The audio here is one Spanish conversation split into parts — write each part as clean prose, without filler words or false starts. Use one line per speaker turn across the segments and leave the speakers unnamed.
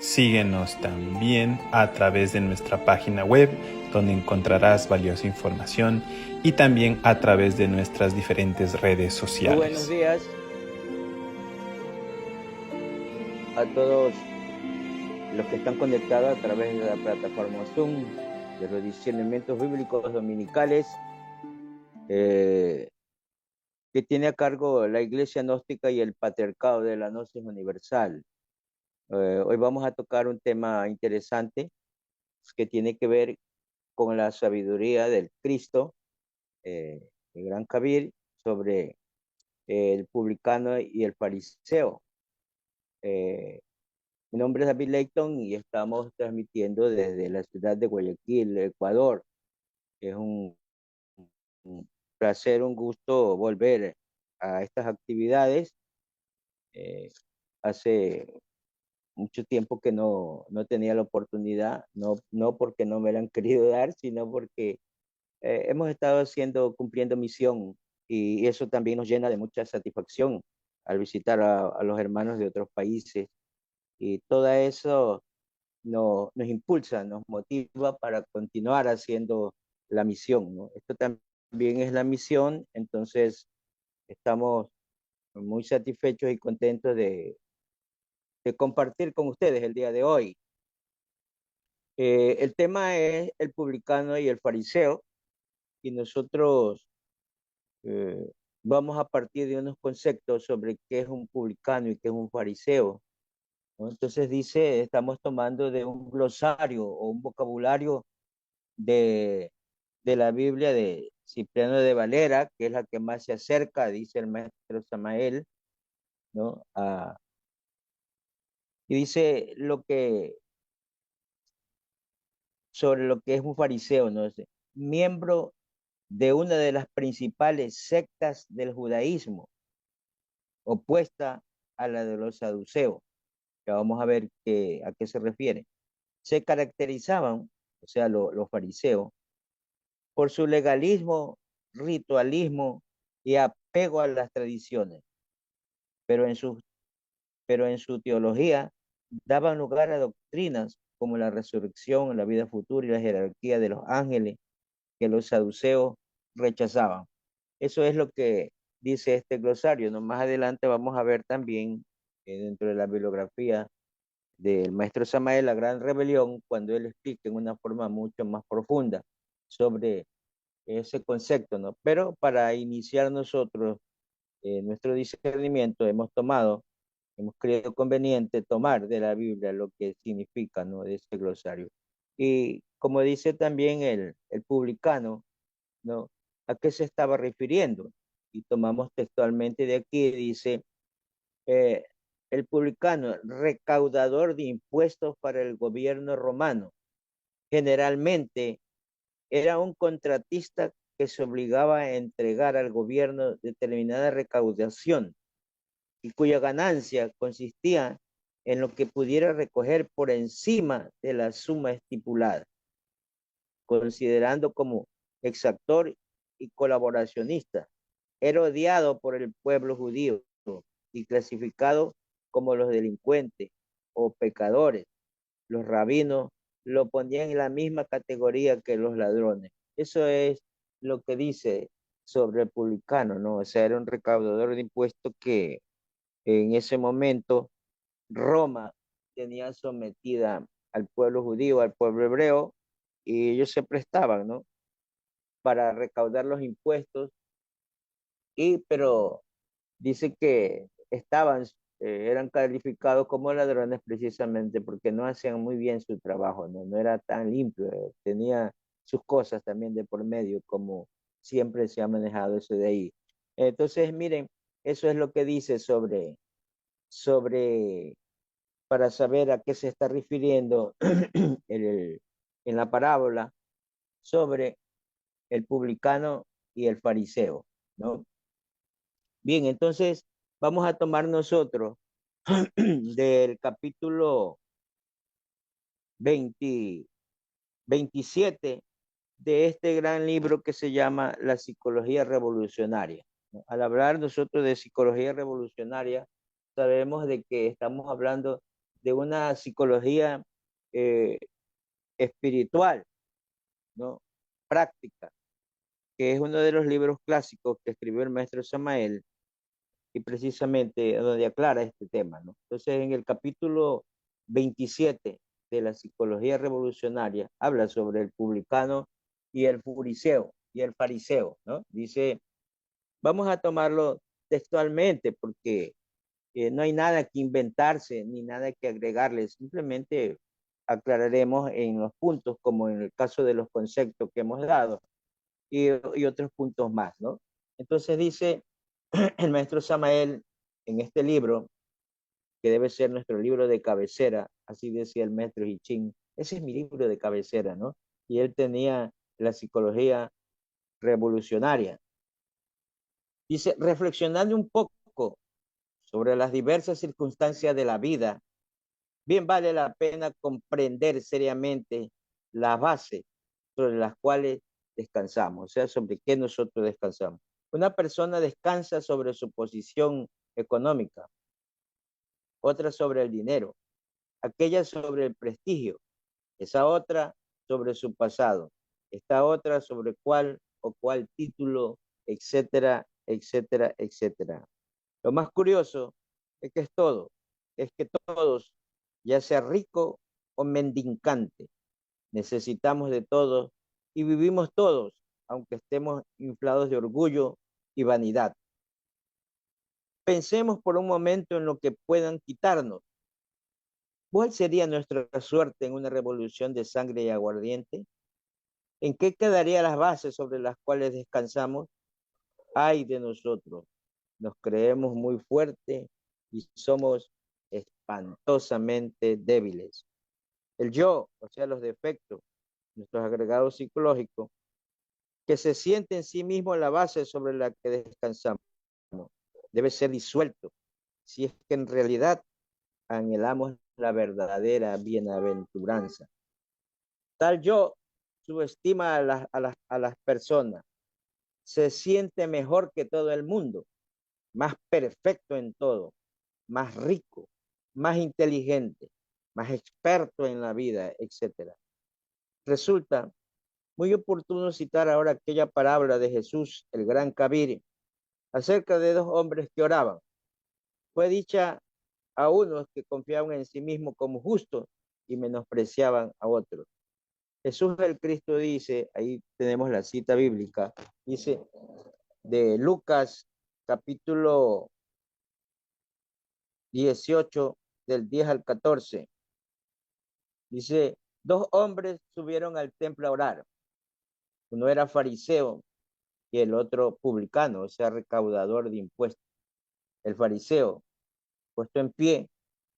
Síguenos también a través de nuestra página web, donde encontrarás valiosa información, y también a través de nuestras diferentes redes
Muy buenos
sociales.
días a todos los que están conectados a través de la plataforma Zoom de los discernimientos bíblicos dominicales que tiene a cargo la Iglesia Gnóstica y el Patriarcado de la Gnosis Universal. Hoy vamos a tocar un tema interesante que tiene que ver con la sabiduría del Cristo, el gran Kabir, sobre el publicano y el fariseo. Eh, Mi nombre es David Layton y estamos transmitiendo desde la ciudad de Guayaquil, Ecuador. Es un placer, un gusto volver a estas actividades. Eh, Hace mucho tiempo que no tenía la oportunidad, no porque no me la han querido dar, sino porque hemos estado cumpliendo misión, y eso también nos llena de mucha satisfacción al visitar a los hermanos de otros países. Y todo eso nos impulsa, nos motiva para continuar haciendo la misión, ¿no? Esto también es la misión, entonces estamos muy satisfechos y contentos de compartir con ustedes el día de hoy. El tema es el publicano y el fariseo, y nosotros eh, vamos a partir de unos conceptos sobre qué es un publicano y qué es un fariseo, ¿no? Entonces dice, estamos tomando de un glosario o un vocabulario de, de la Biblia de Cipriano de Valera, que es la que más se acerca, dice el maestro Samael, ¿no? Y dice sobre lo que es un fariseo, ¿no? Dice, miembro de una de las principales sectas del judaísmo, opuesta a la de los saduceos. Ya vamos a ver a qué se refiere. Se caracterizaban, o sea, los fariseos, por su legalismo, ritualismo y apego a las tradiciones, pero en su, pero en su teología daban lugar a doctrinas como la resurrección, la vida futura y la jerarquía de los ángeles que los saduceos rechazaban. Eso es lo que dice este glosario, ¿no? Más adelante vamos a ver también dentro de la bibliografía del maestro Samael la gran rebelión, cuando él explica en una forma mucho más profunda sobre ese concepto, ¿no? Pero para iniciar nosotros nuestro discernimiento hemos creído conveniente tomar de la Biblia lo que significa, ¿no? De ese glosario. Y como dice también el publicano, ¿no? ¿A qué se estaba refiriendo? Y tomamos textualmente de aquí, dice, eh, el publicano, recaudador de impuestos para el gobierno romano, generalmente era un contratista que se obligaba a entregar al gobierno determinada recaudación y cuya ganancia consistía en lo que pudiera recoger por encima de la suma estipulada, considerando como exactor y colaboracionista. Era odiado por el pueblo judío y clasificado como los delincuentes o pecadores. Los rabinos lo ponían en la misma categoría que los ladrones. Eso es lo que dice sobre el publicano, ¿no? O sea, era un recaudador de impuestos que en ese momento Roma tenía sometida al pueblo judío, al pueblo hebreo, y ellos se prestaban, ¿no? Para recaudar los impuestos, pero dice que eran calificados como ladrones precisamente porque no hacían muy bien su trabajo, ¿no? No era tan limpio, tenía sus cosas también de por medio, como siempre se ha manejado eso de ahí. Entonces, miren, eso es lo que dice sobre para saber a qué se está refiriendo en la parábola sobre el publicano y el fariseo, ¿no? Bien, entonces vamos a tomar nosotros del capítulo 20 27 de este gran libro que se llama La psicología revolucionaria, ¿no? Al hablar nosotros de psicología revolucionaria, sabemos de que estamos hablando de una psicología eh, espiritual, ¿no? Práctica, que es uno de los libros clásicos que escribió el maestro Samael y precisamente donde aclara este tema, ¿no? Entonces, en el capítulo 27 de la psicología revolucionaria, habla sobre el publicano y el fariseo, ¿no? Dice, vamos a tomarlo textualmente porque no hay nada que inventarse ni nada que agregarle, simplemente aclararemos en los puntos, como en el caso de los conceptos que hemos dado y otros puntos más, ¿no? Entonces dice el maestro Samael en este libro, que debe ser nuestro libro de cabecera, así decía el maestro Hichín, ese es mi libro de cabecera, ¿no? Y él tenía la psicología revolucionaria. Dice, reflexionando un poco sobre las diversas circunstancias de la vida, bien vale la pena comprender seriamente las bases sobre las cuales descansamos, o sea, sobre qué nosotros descansamos. Una persona descansa sobre su posición económica, otra sobre el dinero, aquella sobre el prestigio, esa otra sobre su pasado, esta otra sobre cuál o cuál título, etcétera, etcétera, etcétera. Lo más curioso es que todos, ya sea rico o mendicante, necesitamos de todos y vivimos todos, aunque estemos inflados de orgullo y vanidad. Pensemos por un momento en lo que puedan quitarnos. ¿Cuál sería nuestra suerte en una revolución de sangre y aguardiente? ¿En qué quedarían las bases sobre las cuales descansamos? Ay de nosotros, nos creemos muy fuertes y somos espantosamente débiles. El yo, o sea, los defectos, nuestros agregados psicológicos, que se siente en sí mismo la base sobre la que descansamos, debe ser disuelto, si es que en realidad anhelamos la verdadera bienaventuranza. Tal yo subestima a las personas, se siente mejor que todo el mundo, más perfecto en todo, más rico, más inteligente, más experto en la vida, etcétera. Resulta muy oportuno citar ahora aquella parábola de Jesús, el gran Kabir, acerca de dos hombres que oraban. Fue dicha a unos que confiaban en sí mismos como justos y menospreciaban a otros. Jesús el Cristo dice, ahí tenemos la cita bíblica, dice de Lucas capítulo 18 del 10 al 14. Dice, dos hombres subieron al templo a orar. Uno era fariseo y el otro publicano, o sea, recaudador de impuestos. El fariseo, puesto en pie,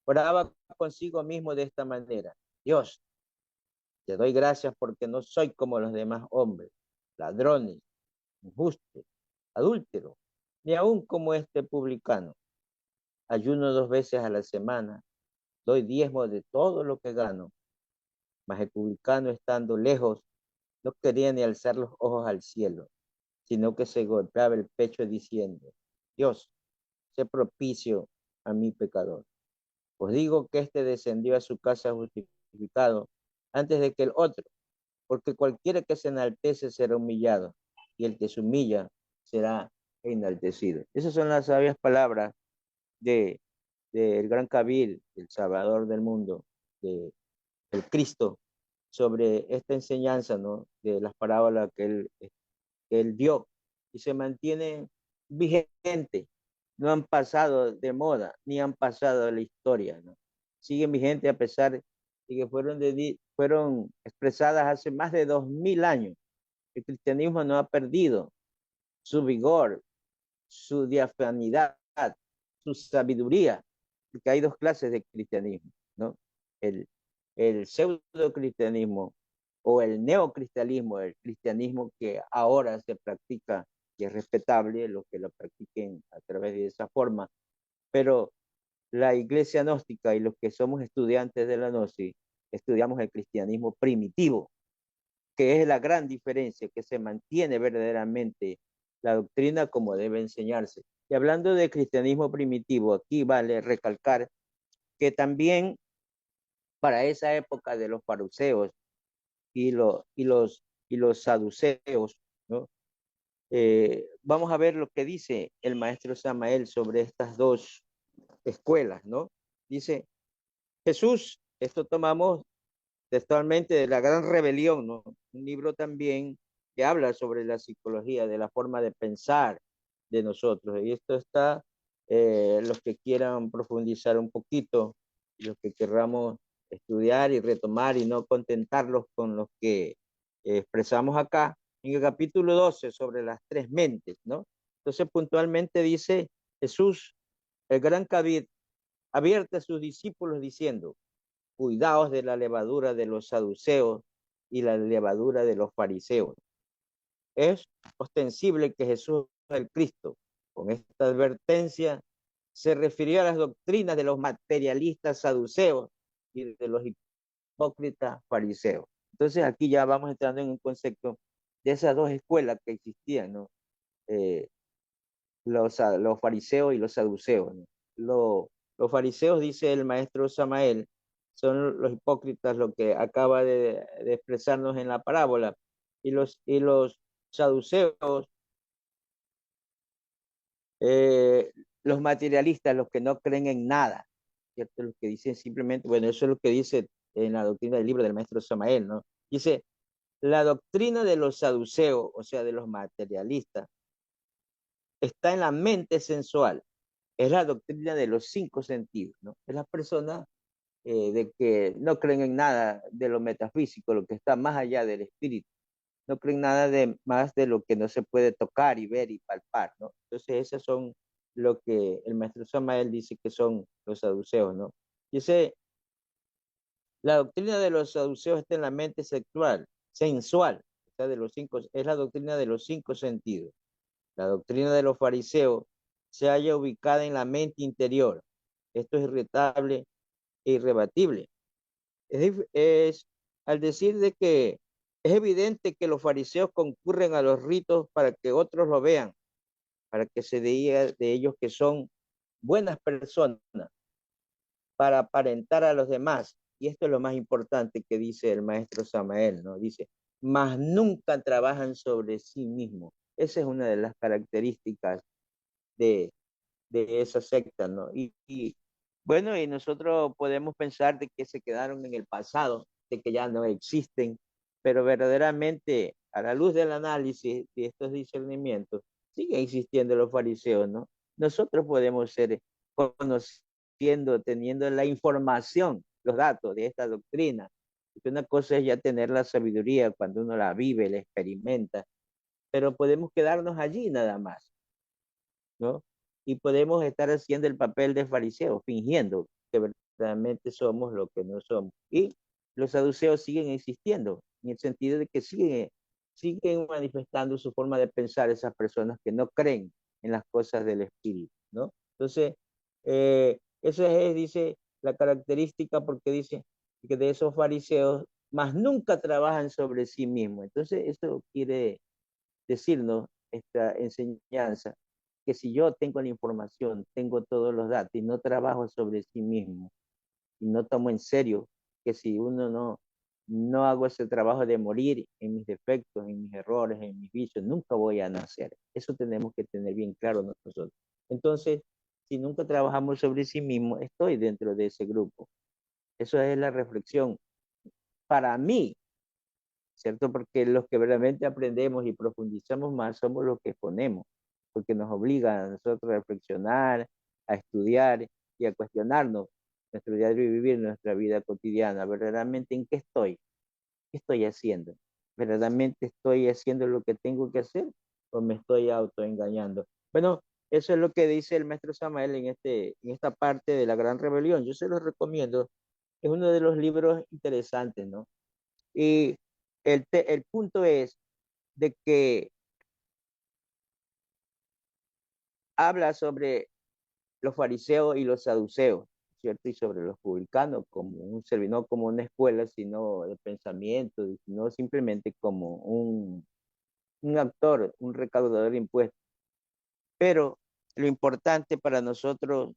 oraba consigo mismo de esta manera. Dios, te doy gracias porque no soy como los demás hombres, ladrones, injustos, adúlteros, ni aun como este publicano. Ayuno 2 veces a la semana, doy diezmo de todo lo que gano. Mas el publicano, estando lejos, no quería ni alzar los ojos al cielo, sino que se golpeaba el pecho diciendo, Dios, sé propicio a mi pecador. Os digo que este descendió a su casa justificado antes de que el otro, porque cualquiera que se enaltece será humillado, y el que se humilla será enaltecido. Esas son las sabias palabras de del gran Kabil, el Salvador del mundo, de, del Cristo, sobre esta enseñanza, ¿no? De las parábolas que él dio y se mantiene vigente. No han pasado de moda, ni han pasado de la historia, ¿no? Siguen vigentes a pesar de que fueron expresadas hace más de 2000 años. El cristianismo no ha perdido su vigor, su diafanidad, su sabiduría, porque hay dos clases de cristianismo, ¿no? El, el pseudo cristianismo o el neocristianismo, el cristianismo que ahora se practica y es respetable los que lo practiquen a través de esa forma, pero la iglesia gnóstica y los que somos estudiantes de la gnosis estudiamos el cristianismo primitivo, que es la gran diferencia, que se mantiene verdaderamente la doctrina como debe enseñarse. Y hablando de cristianismo primitivo, aquí vale recalcar que también para esa época de los fariseos y, y los saduceos, ¿no? Vamos a ver lo que dice el maestro Samael sobre estas dos escuelas, ¿no? Dice, Jesús, esto tomamos textualmente de La Gran Rebelión, ¿no? Un libro también que habla sobre la psicología, de la forma de pensar de nosotros. Y esto está, los que quieran profundizar un poquito, los que querramos estudiar y retomar y no contentarlos con los que expresamos acá, en el capítulo 12 sobre las tres mentes, ¿no? Entonces puntualmente dice Jesús, el gran Cabir, advierte a sus discípulos diciendo, cuidaos de la levadura de los saduceos y la levadura de los fariseos. Es ostensible que Jesús el Cristo, con esta advertencia, se refirió a las doctrinas de los materialistas saduceos y de los hipócritas fariseos. Entonces aquí ya vamos entrando en un concepto de esas dos escuelas que existían, ¿no? Los fariseos y los saduceos, ¿no? Los fariseos, dice el maestro Samael, son los hipócritas, lo que acaba de expresarnos en la parábola, y los saduceos, los materialistas, los que no creen en nada, ¿cierto? Los que dicen simplemente, bueno, eso es lo que dice en la doctrina del libro del maestro Samael, ¿no? Dice, la doctrina de los saduceos, o sea, de los materialistas, está en la mente sensual. Es la doctrina de los cinco sentidos, ¿no? Es las personas de que no creen en nada de lo metafísico, lo que está más allá del espíritu. No creen nada de más de lo que no se puede tocar y ver y palpar, ¿no? Entonces, esos son lo que el maestro Samael dice que son los saduceos, ¿no? Dice, la doctrina de los saduceos está en la mente sexual, sensual, o sea, de los cinco, es la doctrina de los cinco sentidos. La doctrina de los fariseos se halla ubicada en la mente interior. Esto es irritable e irrebatible. Es al decir de que es evidente que los fariseos concurren a los ritos para que otros lo vean, para que se diga de ellos que son buenas personas, para aparentar a los demás. Y esto es lo más importante que dice el maestro Samael, ¿no? Dice, mas nunca trabajan sobre sí mismos. Esa es una de las características de, de esa secta, ¿no? Bueno, y nosotros podemos pensar de que se quedaron en el pasado, de que ya no existen, pero verdaderamente a la luz del análisis de estos discernimientos, siguen existiendo los fariseos, ¿no? Nosotros podemos ser conociendo, teniendo la información, los datos de esta doctrina. Porque una cosa es ya tener la sabiduría cuando uno la vive, la experimenta, pero podemos quedarnos allí nada más, ¿no? Y podemos estar haciendo el papel de fariseo, fingiendo que verdaderamente somos lo que no somos. Y los saduceos siguen existiendo, en el sentido de que siguen manifestando su forma de pensar esas personas que no creen en las cosas del espíritu, ¿no? Entonces, eso es, dice, la característica, porque dice que de esos fariseos, más nunca trabajan sobre sí mismos. Entonces, eso quiere decirnos esta enseñanza, que si yo tengo la información, tengo todos los datos y no trabajo sobre sí mismo y no tomo en serio que si uno no hago ese trabajo de morir en mis defectos, en mis errores, en mis vicios, nunca voy a nacer. Eso tenemos que tener bien claro nosotros. Entonces, si nunca trabajamos sobre sí mismo, estoy dentro de ese grupo. Eso es la reflexión. Para mí, ¿cierto? Porque los que verdaderamente aprendemos y profundizamos más somos los que exponemos, porque nos obliga a nosotros a reflexionar, a estudiar y a cuestionarnos nuestro diario vivir, nuestra vida cotidiana. ¿Verdaderamente en qué estoy? ¿Qué estoy haciendo? ¿Verdaderamente estoy haciendo lo que tengo que hacer o me estoy autoengañando? Bueno, eso es lo que dice el maestro Samael en esta parte de la Gran Rebelión. Yo se los recomiendo. Es uno de los libros interesantes, ¿no? Y el punto es de que habla sobre los fariseos y los saduceos, ¿cierto? Y sobre los publicanos como no como una escuela, sino de pensamiento, sino simplemente como un actor, un recaudador de impuestos. Pero lo importante para nosotros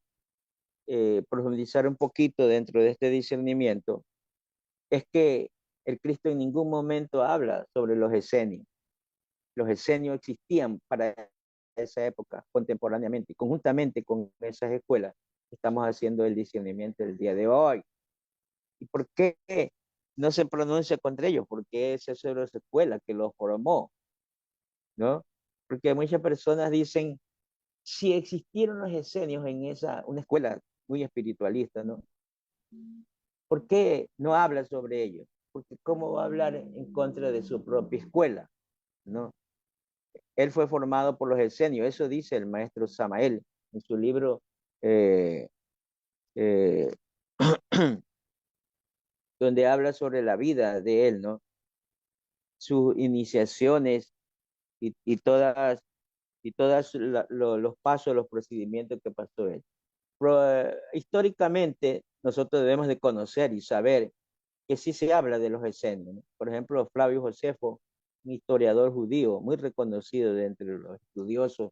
profundizar un poquito dentro de este discernimiento es que el Cristo en ningún momento habla sobre los esenios. Los esenios existían para esa época contemporáneamente, conjuntamente con esas escuelas. Estamos haciendo el discernimiento del día de hoy. ¿Y por qué no se pronuncia contra ellos? Porque esa es la escuela que los formó, ¿no? Porque muchas personas dicen, si existieron los esenios en una escuela muy espiritualista, ¿no? ¿Por qué no habla sobre ellos? Porque ¿cómo va a hablar en contra de su propia escuela? ¿No? Él fue formado por los esenios, eso dice el maestro Samael en su libro eh, eh, donde habla sobre la vida de él, ¿no? Sus iniciaciones y todas los pasos, los procedimientos que pasó él. Históricamente, nosotros debemos de conocer y saber que sí se habla de los esenios, ¿no? Por ejemplo, Flavio Josefo, un historiador judío muy reconocido de entre los estudiosos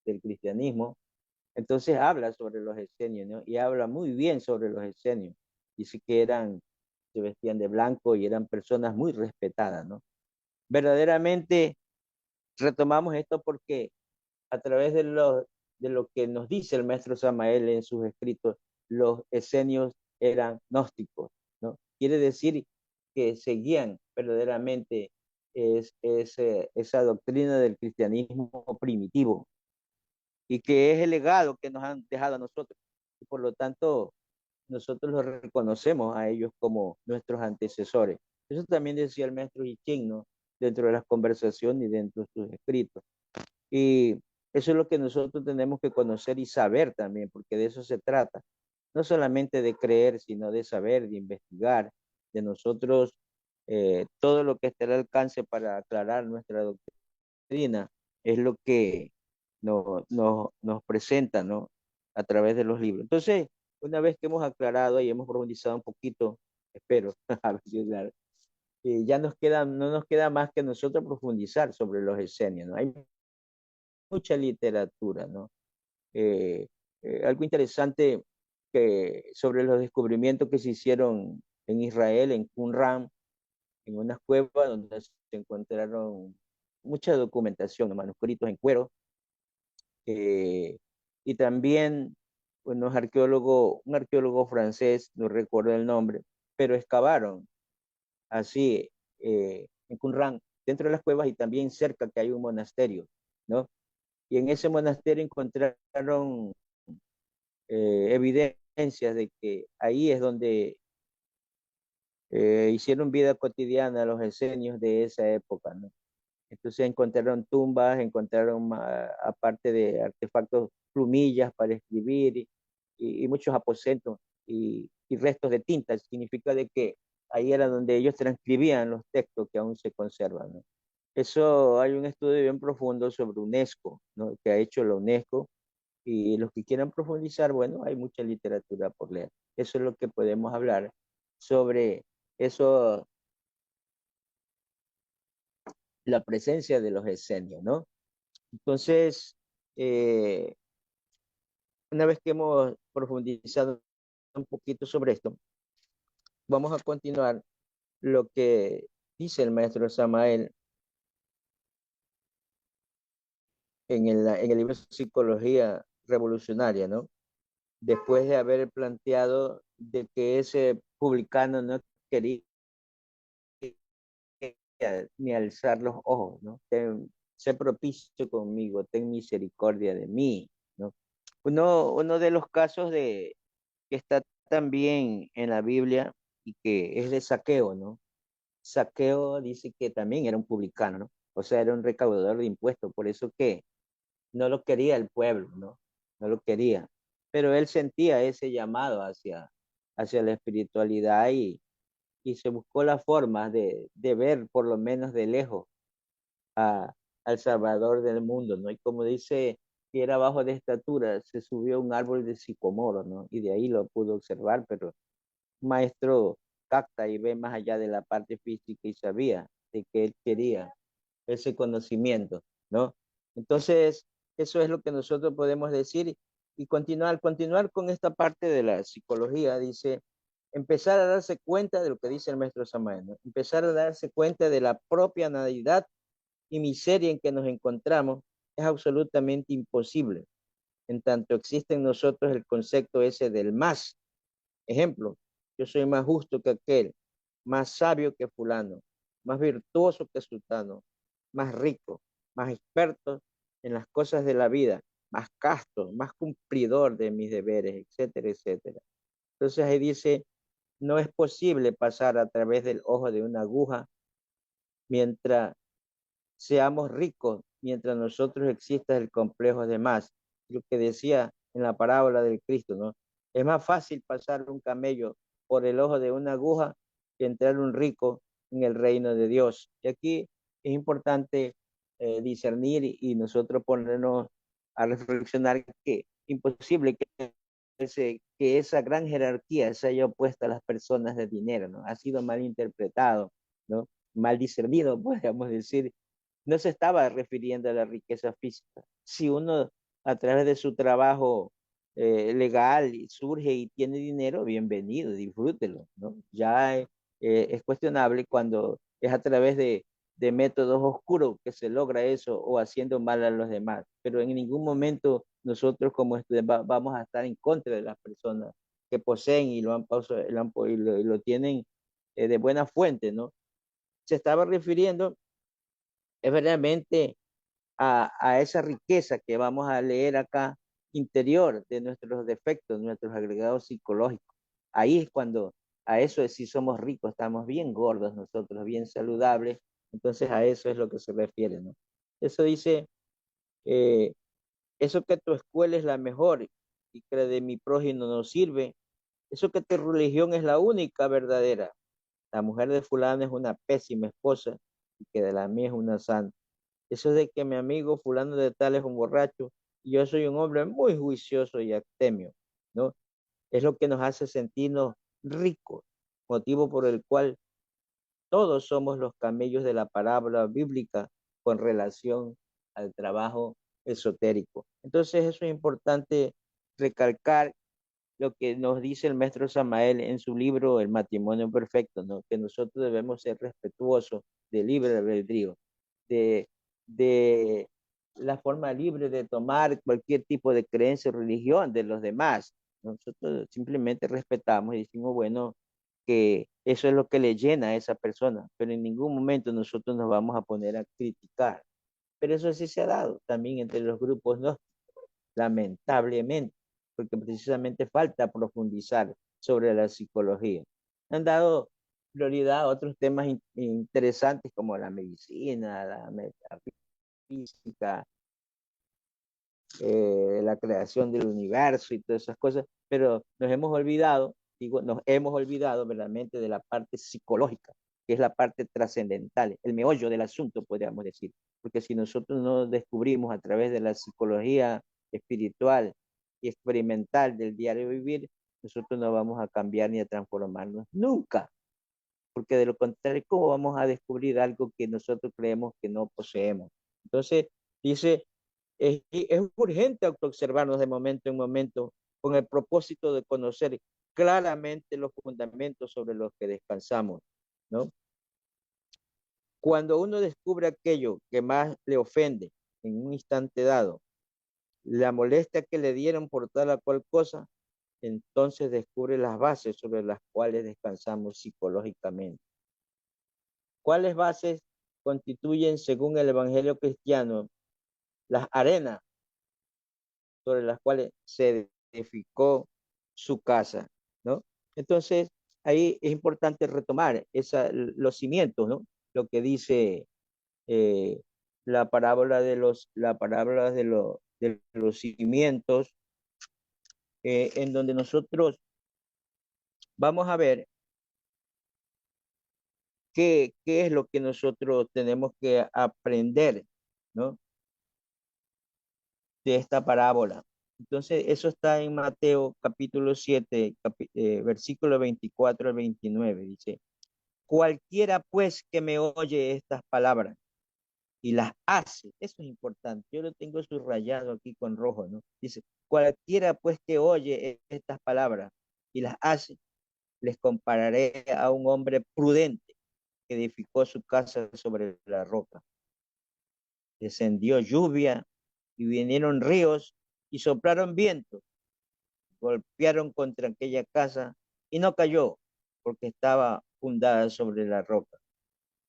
del cristianismo, entonces habla sobre los esenios, ¿no? Y habla muy bien sobre los esenios. Dice que se vestían de blanco y eran personas muy respetadas, ¿no? Verdaderamente retomamos esto porque a través de lo que nos dice el maestro Samael en sus escritos, los esenios eran gnósticos, ¿no? Quiere decir que seguían verdaderamente esa doctrina del cristianismo primitivo y que es el legado que nos han dejado a nosotros. Y por lo tanto, nosotros los reconocemos a ellos como nuestros antecesores. Eso también decía el maestro I Ching, ¿no? Dentro de las conversaciones y dentro de sus escritos. Y eso es lo que nosotros tenemos que conocer y saber también, porque de eso se trata. No solamente de creer, sino de saber, de investigar, de nosotros todo lo que esté al alcance para aclarar nuestra doctrina es lo que nos presenta, ¿no? A través de los libros. Entonces, una vez que hemos aclarado y hemos profundizado un poquito, espero, a ver si es claro, ya no nos queda más que nosotros profundizar sobre los esenios, ¿no? Hay mucha literatura, ¿no? Eh, Algo interesante sobre los descubrimientos que se hicieron en Israel, en Qumran, en unas cuevas donde se encontraron mucha documentación, ¿no? Manuscritos en cuero, eh, y también un arqueólogo francés, no recuerdo el nombre, pero excavaron así en Qumran, dentro de las cuevas y también cerca que hay un monasterio, ¿no? Y en ese monasterio encontraron evidencias de que ahí es donde hicieron vida cotidiana los esenios de esa época, ¿no? Entonces encontraron tumbas, encontraron, aparte de artefactos, plumillas para escribir y muchos aposentos y restos de tinta. Significa de que ahí era donde ellos transcribían los textos que aún se conservan, ¿no? Eso hay un estudio bien profundo sobre UNESCO, ¿no? Que ha hecho la UNESCO y los que quieran profundizar, bueno, hay mucha literatura por leer. Eso es lo que podemos hablar sobre eso, la presencia de los esenios, ¿no? Entonces, eh, una vez que hemos profundizado un poquito sobre esto, vamos a continuar lo que dice el maestro Samael en el libro Psicología Revolucionaria, ¿no? Después de haber planteado de que ese publicano no quería ni alzar los ojos, ¿no? Sé propicio conmigo, ten misericordia de mí, ¿no? Uno de los casos que está también en la Biblia y que es de Saqueo, ¿no? Saqueo dice que también era un publicano, ¿no? O sea, era un recaudador de impuestos, por eso que no lo quería el pueblo, ¿no? No lo quería. Pero él sentía ese llamado hacia la espiritualidad y se buscó la forma de ver por lo menos de lejos a, al Salvador del mundo, ¿no? Y como dice que era bajo de estatura, se subió a un árbol de sicomoro, ¿no? Y de ahí lo pudo observar, pero maestro capta y ve más allá de la parte física y sabía de que él quería ese conocimiento, ¿no? Entonces, eso es lo que nosotros podemos decir y continuar con esta parte de la psicología, dice. empezar a darse cuenta de lo que dice el maestro Samael, ¿no? Empezar a darse cuenta de la propia necesidad y miseria en que nos encontramos es absolutamente imposible, en tanto existe en nosotros el concepto ese del más. Ejemplo, yo soy más justo que aquel, más sabio que fulano, más virtuoso que sultano, más rico, más experto en las cosas de la vida, más casto, más cumplidor de mis deberes, etcétera, etcétera. Entonces ahí dice, no es posible pasar a través del ojo de una aguja mientras seamos ricos, mientras nosotros exista el complejo de más. Lo que decía en la parábola del Cristo, ¿no? Es más fácil pasar un camello por el ojo de una aguja que entrar un rico en el reino de Dios. Y aquí es importante discernir y nosotros ponernos a reflexionar que imposible que esa gran jerarquía se haya opuesto a las personas de dinero, ¿no? Ha sido mal interpretado, ¿no? Mal discernido, podríamos decir. No se estaba refiriendo a la riqueza física. Si uno a través de su trabajo legal surge y tiene dinero, bienvenido, disfrútelo, ¿no? Ya es cuestionable cuando es a través de métodos oscuros que se logra eso o haciendo mal a los demás. Pero en ningún momento nosotros como estudiantes vamos a estar en contra de las personas que poseen y y lo tienen de buena fuente, ¿no? Se estaba refiriendo es verdaderamente a esa riqueza que vamos a leer acá interior de nuestros defectos, nuestros agregados psicológicos. Ahí es cuando a eso es si somos ricos, estamos bien gordos nosotros, bien saludables, entonces a eso es lo que se refiere, ¿no? Eso dice, eh, eso que tu escuela es la mejor y que la de mi prójimo no sirve, eso que tu religión es la única verdadera. La mujer de fulano es una pésima esposa y que de la mía es una santa. Eso de que mi amigo fulano de tal es un borracho y yo soy un hombre muy juicioso y abstemio, ¿no? Es lo que nos hace sentirnos ricos, motivo por el cual todos somos los camellos de la parábola bíblica con relación al trabajo esotérico. Entonces eso es importante recalcar lo que nos dice el maestro Samael en su libro El matrimonio perfecto, ¿no? Que nosotros debemos ser respetuosos del libre albedrío, de, de la forma libre de tomar cualquier tipo de creencia o religión de los demás. Nosotros simplemente respetamos y decimos, bueno, que eso es lo que le llena a esa persona, pero en ningún momento nosotros nos vamos a poner a criticar. Pero eso sí se ha dado también entre los grupos, ¿no? Lamentablemente, porque precisamente falta profundizar sobre la psicología. Han dado prioridad a otros temas interesantes como la medicina, la metafísica, la creación del universo y todas esas cosas, pero nos hemos olvidado, digo, nos hemos olvidado verdaderamente de la parte psicológica, que es la parte trascendental, el meollo del asunto, podríamos decir, porque si nosotros no descubrimos a través de la psicología espiritual y experimental del diario vivir, nosotros no vamos a cambiar ni a transformarnos nunca, porque de lo contrario, ¿cómo vamos a descubrir algo que nosotros creemos que no poseemos? Entonces, dice es urgente autoobservarnos de momento en momento con el propósito de conocer claramente los fundamentos sobre los que descansamos, ¿no? Cuando uno descubre aquello que más le ofende en un instante dado, la molestia que le dieron por tal o cual cosa, entonces descubre las bases sobre las cuales descansamos psicológicamente. ¿Cuáles bases constituyen, según el Evangelio cristiano, las arenas sobre las cuales se edificó su casa, ¿no? Entonces, ahí es importante retomar los cimientos, ¿no? Lo que dice eh, la parábola de los cimientos, en donde nosotros vamos a ver qué es lo que nosotros tenemos que aprender, ¿no? De esta parábola. Entonces, eso está en Mateo capítulo 7, versículo 24 al 29. Dice, cualquiera pues que me oye estas palabras y las hace, eso es importante, yo lo tengo subrayado aquí con rojo, ¿no? Dice, cualquiera pues que oye estas palabras y las hace, les compararé a un hombre prudente que edificó su casa sobre la roca. Descendió lluvia y vinieron ríos y soplaron vientos, golpearon contra aquella casa y no cayó porque estaba fundada sobre la roca.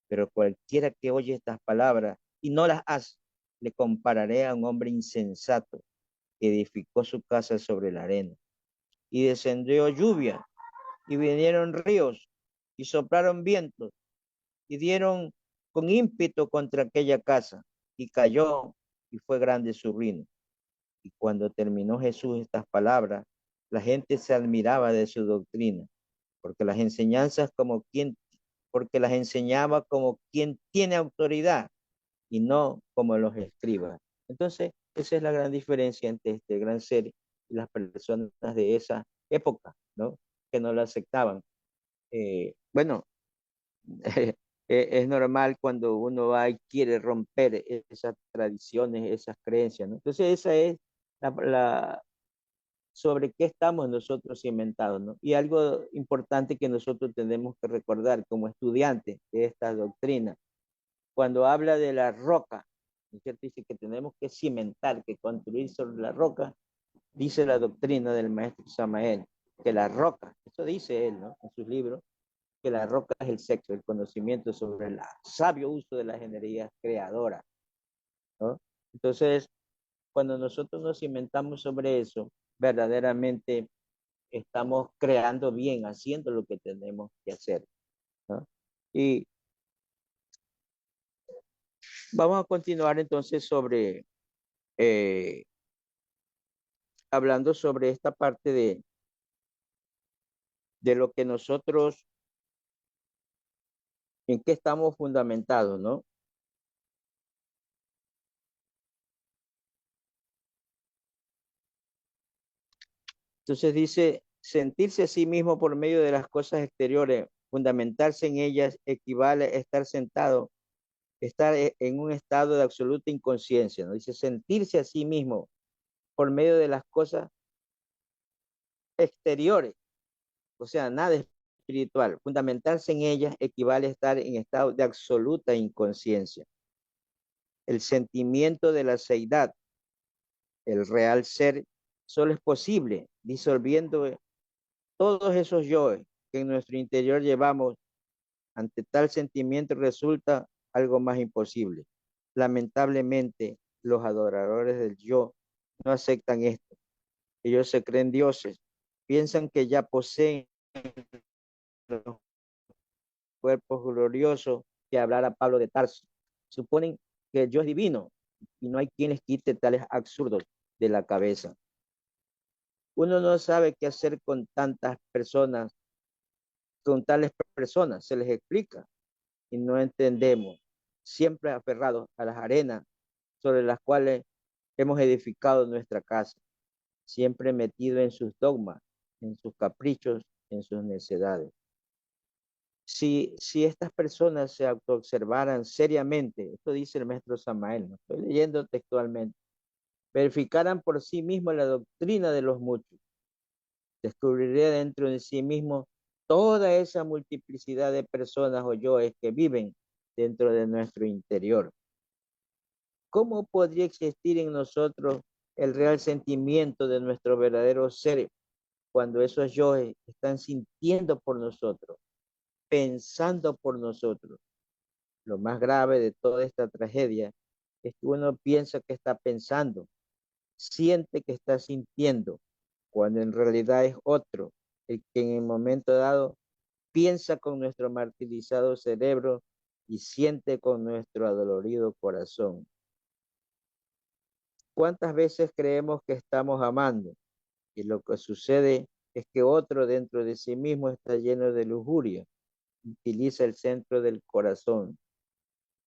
Pero cualquiera que oye estas palabras y no las hace, le compararé a un hombre insensato que edificó su casa sobre la arena. Y descendió lluvia y vinieron ríos y soplaron vientos y dieron con ímpetu contra aquella casa y cayó y fue grande su ruina. Y cuando terminó Jesús estas palabras, la gente se admiraba de su doctrina, porque las enseñanzas como quien, porque las enseñaba como quien tiene autoridad y no como los escribas. Entonces, esa es la gran diferencia entre este gran ser y las personas de esa época, ¿no? Que no lo aceptaban. Bueno, es normal cuando uno va y quiere romper esas tradiciones, esas creencias, ¿no? Entonces, esa es sobre qué estamos nosotros cimentados, ¿no? Y algo importante que nosotros tenemos que recordar como estudiantes de esta doctrina, cuando habla de la roca, ¿no es cierto? Dice que tenemos que cimentar, que construir sobre la roca, dice la doctrina del maestro Samael, que la roca, eso dice él, ¿no? En sus libros, que la roca es el sexo, el conocimiento sobre el sabio uso de las energías creadoras, ¿no? Entonces, cuando nosotros nos cimentamos sobre eso, verdaderamente estamos creando bien, haciendo lo que tenemos que hacer, ¿no? Y vamos a continuar entonces sobre, eh, hablando sobre esta parte de lo que nosotros, en qué estamos fundamentados, ¿no? Entonces dice, sentirse a sí mismo por medio de las cosas exteriores, fundamentarse en ellas equivale a estar sentado, estar en un estado de absoluta inconsciencia, ¿no? Dice, sentirse a sí mismo por medio de las cosas exteriores, o sea, nada espiritual. Fundamentarse en ellas equivale a estar en estado de absoluta inconsciencia. El sentimiento de la seidad, el real ser, solo es posible disolviendo todos esos yoes que en nuestro interior llevamos. Ante tal sentimiento resulta algo más imposible. Lamentablemente, los adoradores del yo no aceptan esto. Ellos se creen dioses, piensan que ya poseen los cuerpos gloriosos que hablara Pablo de Tarso. Suponen que el yo es divino y no hay quien les quite tales absurdos de la cabeza. Uno no sabe qué hacer con tantas personas, con tales personas, se les explica y no entendemos, siempre aferrados a las arenas sobre las cuales hemos edificado nuestra casa, siempre metido en sus dogmas, en sus caprichos, en sus necedades. Si estas personas se autoobservaran seriamente, esto dice el maestro Samael, no estoy leyendo textualmente, verificaran por sí mismos la doctrina de los muchos, descubriría dentro de sí mismo toda esa multiplicidad de personas o yoes que viven dentro de nuestro interior. ¿Cómo podría existir en nosotros el real sentimiento de nuestro verdadero ser cuando esos yoes están sintiendo por nosotros, pensando por nosotros? Lo más grave de toda esta tragedia es que uno piensa que está pensando, siente que está sintiendo, cuando en realidad es otro el que en el momento dado piensa con nuestro martirizado cerebro y siente con nuestro adolorido corazón. ¿Cuántas veces creemos que estamos amando? Y lo que sucede es que otro dentro de sí mismo está lleno de lujuria, utiliza el centro del corazón.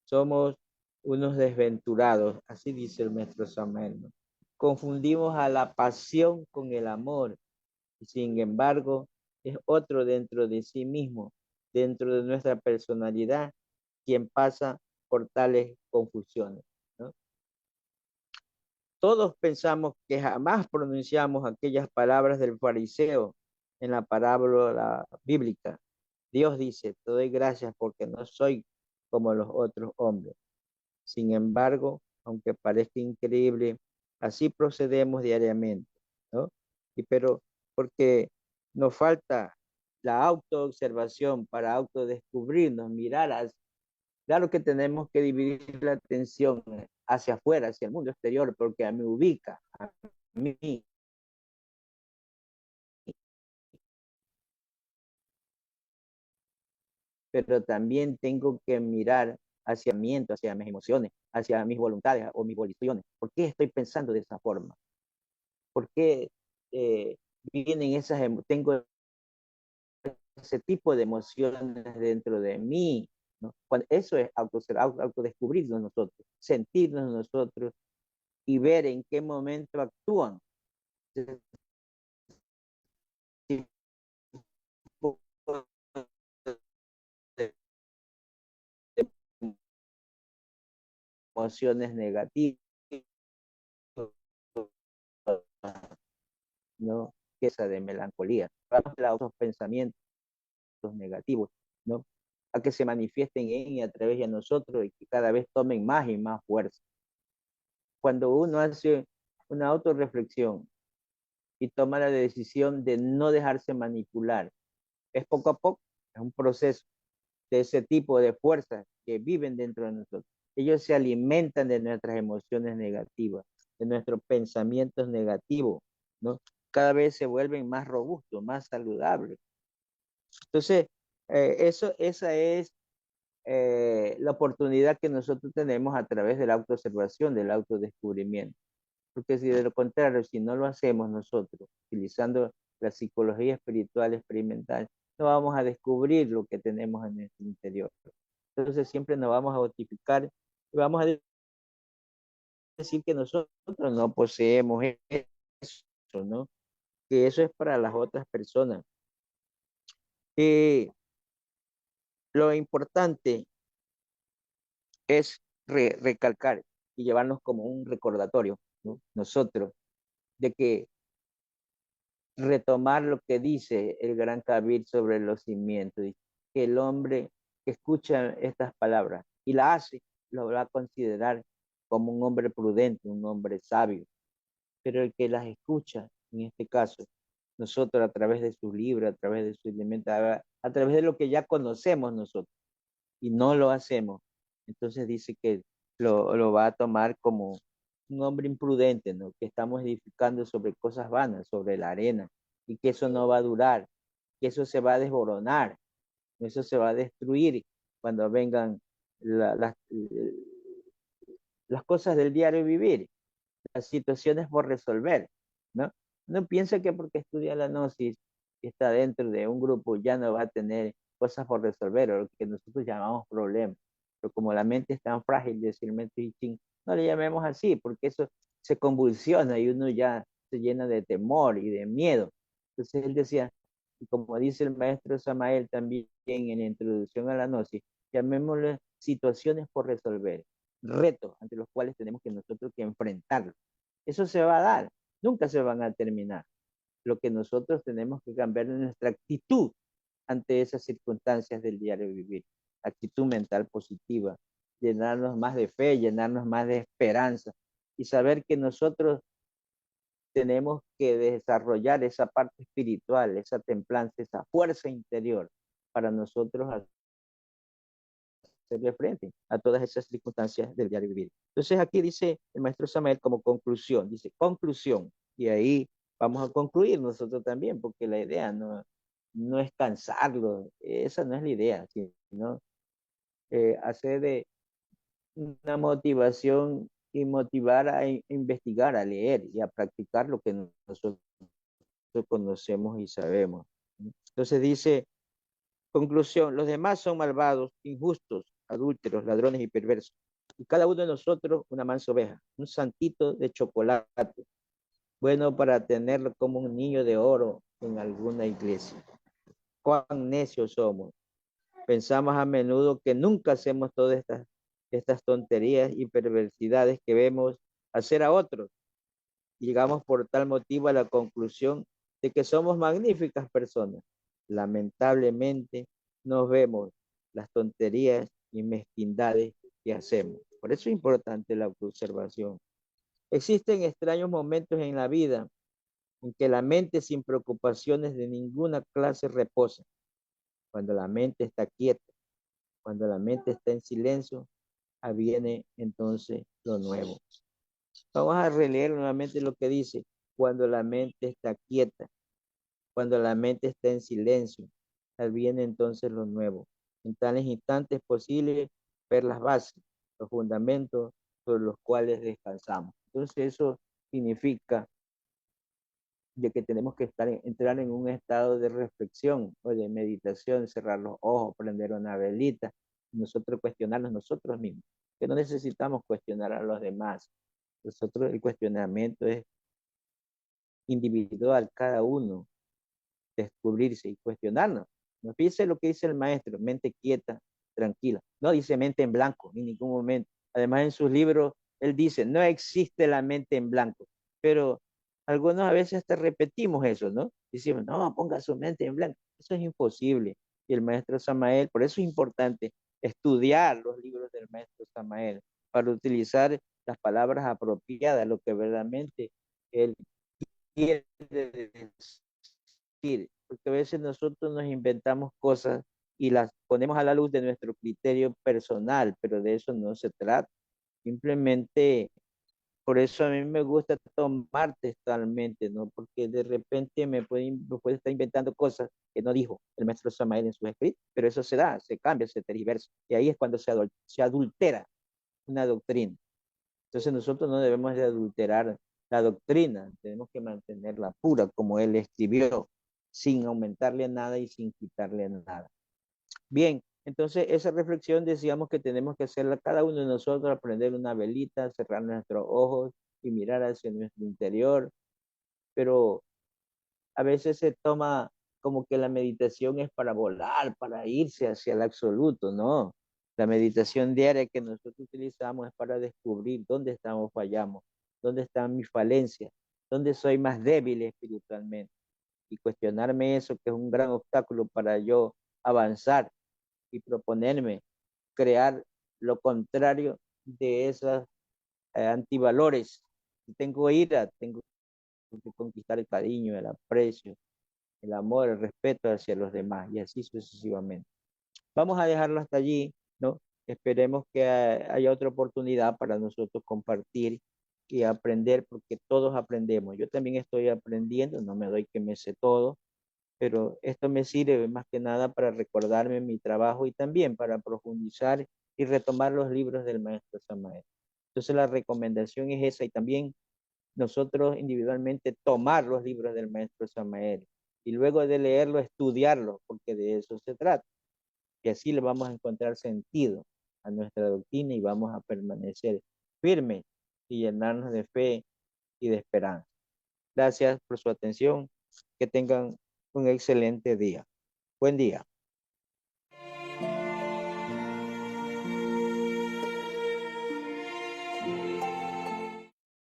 Somos unos desventurados, así dice el maestro Samuel, ¿no? Confundimos a la pasión con el amor, y sin embargo es otro dentro de sí mismo, dentro de nuestra personalidad, quien pasa por tales confusiones, ¿no? Todos pensamos que jamás pronunciamos aquellas palabras del fariseo en la parábola bíblica. Dios dice, te doy gracias porque no soy como los otros hombres. Sin embargo, aunque parezca increíble, así procedemos diariamente, ¿no? Pero porque nos falta la autoobservación para autodescubrirnos, claro que tenemos que dividir la atención hacia afuera, hacia el mundo exterior, porque a mí ubica, a mí, pero también tengo que mirar hacia mis emociones, hacia mis voluntades o mis voliciones. ¿Por qué estoy pensando de esa forma? ¿Por qué eh, tengo ese tipo de emociones dentro de mí? ¿No? Eso es autodescubrirnos nosotros, sentirnos nosotros y ver en qué momento actúan emociones negativas, ¿no? Esa de melancolía, los pensamientos negativos, ¿no? A que se manifiesten en y a través de nosotros y que cada vez tomen más y más fuerza. Cuando uno hace una autorreflexión y toma la decisión de no dejarse manipular, es poco a poco, es un proceso de ese tipo de fuerzas que viven dentro de nosotros. Ellos se alimentan de nuestras emociones negativas, de nuestros pensamientos negativos, ¿no? Cada vez se vuelven más robustos, más saludables. Entonces, esa es la oportunidad que nosotros tenemos a través de la autoobservación, del autodescubrimiento. Porque si de lo contrario, si no lo hacemos nosotros, utilizando la psicología espiritual experimental, no vamos a descubrir lo que tenemos en nuestro interior. Entonces siempre nos vamos a justificar y vamos a decir que nosotros no poseemos eso, ¿no? Que eso es para las otras personas. Y lo importante es recalcar y llevarnos como un recordatorio, ¿no? Nosotros, de que retomar lo que dice el gran Kabir sobre los cimientos, que el hombre que escucha estas palabras y la hace, lo va a considerar como un hombre prudente, un hombre sabio, pero el que las escucha, en este caso, nosotros a través de sus libros, a través de sus elementos, a través de lo que ya conocemos nosotros, y no lo hacemos, entonces dice que lo va a tomar como un hombre imprudente, ¿no? Que estamos edificando sobre cosas vanas, sobre la arena, y que eso no va a durar, que eso se va a desboronar, eso se va a destruir cuando vengan las cosas del diario vivir, las situaciones por resolver, ¿no? No piensa que porque estudia la gnosis y está dentro de un grupo ya no va a tener cosas por resolver o lo que nosotros llamamos problemas. Pero como la mente es tan frágil, decir mente y ching, no le llamemos así, porque eso se convulsiona y uno ya se llena de temor y de miedo. Entonces él decía, y como dice el maestro Samael también en la introducción a la gnosis, llamémosle situaciones por resolver, retos ante los cuales tenemos que nosotros que enfrentarlos. Eso se va a dar, nunca se van a terminar. Lo que nosotros tenemos que cambiar es nuestra actitud ante esas circunstancias del diario vivir. Actitud mental positiva, llenarnos más de fe, llenarnos más de esperanza y saber que nosotros tenemos que desarrollar esa parte espiritual, esa templanza, esa fuerza interior para nosotros hacerle frente a todas esas circunstancias del diario vivir. Entonces aquí dice el maestro Samael como conclusión, dice conclusión, y ahí vamos a concluir nosotros también, porque la idea no es cansarlo, esa no es la idea, sino hacer de una motivación y motivar a investigar, a leer y a practicar lo que nosotros conocemos y sabemos. Entonces dice, conclusión, los demás son malvados, injustos, adúlteros, ladrones y perversos. Y cada uno de nosotros una mansa oveja, un santito de chocolate, bueno para tenerlo como un niño de oro en alguna iglesia. Cuán necios somos. Pensamos a menudo que nunca hacemos todas estas tonterías y perversidades que vemos hacer a otros. Llegamos por tal motivo a la conclusión de que somos magníficas personas. Lamentablemente nos vemos las tonterías y mezquindades que hacemos. Por eso es importante la autoobservación. Existen extraños momentos en la vida en que la mente sin preocupaciones de ninguna clase reposa. Cuando la mente está quieta, cuando la mente está en silencio, viene entonces lo nuevo. Vamos a releer nuevamente lo que dice. Cuando la mente está quieta, cuando la mente está en silencio, viene entonces lo nuevo. En tales instantes es posible ver las bases, los fundamentos sobre los cuales descansamos. Entonces eso significa de que tenemos que entrar en un estado de reflexión o de meditación, cerrar los ojos, prender una velita, y nosotros cuestionarnos nosotros mismos, que no necesitamos cuestionar a los demás. Nosotros el cuestionamiento es individual, cada uno, descubrirse y cuestionarnos. No piense lo que dice el maestro, mente quieta, tranquila. No dice mente en blanco en ningún momento. Además, en sus libros, él dice, no existe la mente en blanco. Pero algunos a veces hasta repetimos eso, ¿no? Decimos, no, ponga su mente en blanco. Eso es imposible. Y el maestro Samael, por eso es importante estudiar los libros del maestro Samael, para utilizar las palabras apropiadas, lo que verdaderamente él quiere decir, porque a veces nosotros nos inventamos cosas y las ponemos a la luz de nuestro criterio personal, pero de eso no se trata. Simplemente, por eso a mí me gusta tomar textualmente, ¿no? Porque de repente me puede estar inventando cosas que no dijo el maestro Samael en sus escritos, pero eso se da, se cambia, se tergiversa. Y ahí es cuando se adultera una doctrina. Entonces nosotros no debemos de adulterar la doctrina, tenemos que mantenerla pura como él escribió, sin aumentarle nada y sin quitarle nada. Bien, entonces esa reflexión decíamos que tenemos que hacerla cada uno de nosotros, aprender una velita, cerrar nuestros ojos y mirar hacia nuestro interior, pero a veces se toma como que la meditación es para volar, para irse hacia el absoluto, ¿no? La meditación diaria que nosotros utilizamos es para descubrir dónde estamos fallamos, dónde están mis falencias, dónde soy más débil espiritualmente. Y cuestionarme eso, que es un gran obstáculo para yo avanzar y proponerme crear lo contrario de esos antivalores. Si tengo ira, tengo que conquistar el cariño, el aprecio, el amor, el respeto hacia los demás y así sucesivamente. Vamos a dejarlo hasta allí, ¿no? Esperemos que haya otra oportunidad para nosotros compartir y aprender, porque todos aprendemos. Yo también estoy aprendiendo, no me doy que me sé todo, pero esto me sirve más que nada para recordarme mi trabajo y también para profundizar y retomar los libros del maestro Samael. Entonces la recomendación es esa y también nosotros individualmente tomar los libros del maestro Samael y luego de leerlo, estudiarlo, porque de eso se trata. Y así le vamos a encontrar sentido a nuestra doctrina y vamos a permanecer firmes y llenarnos de fe y de esperanza. Gracias por su atención. Que tengan un excelente día. Buen día.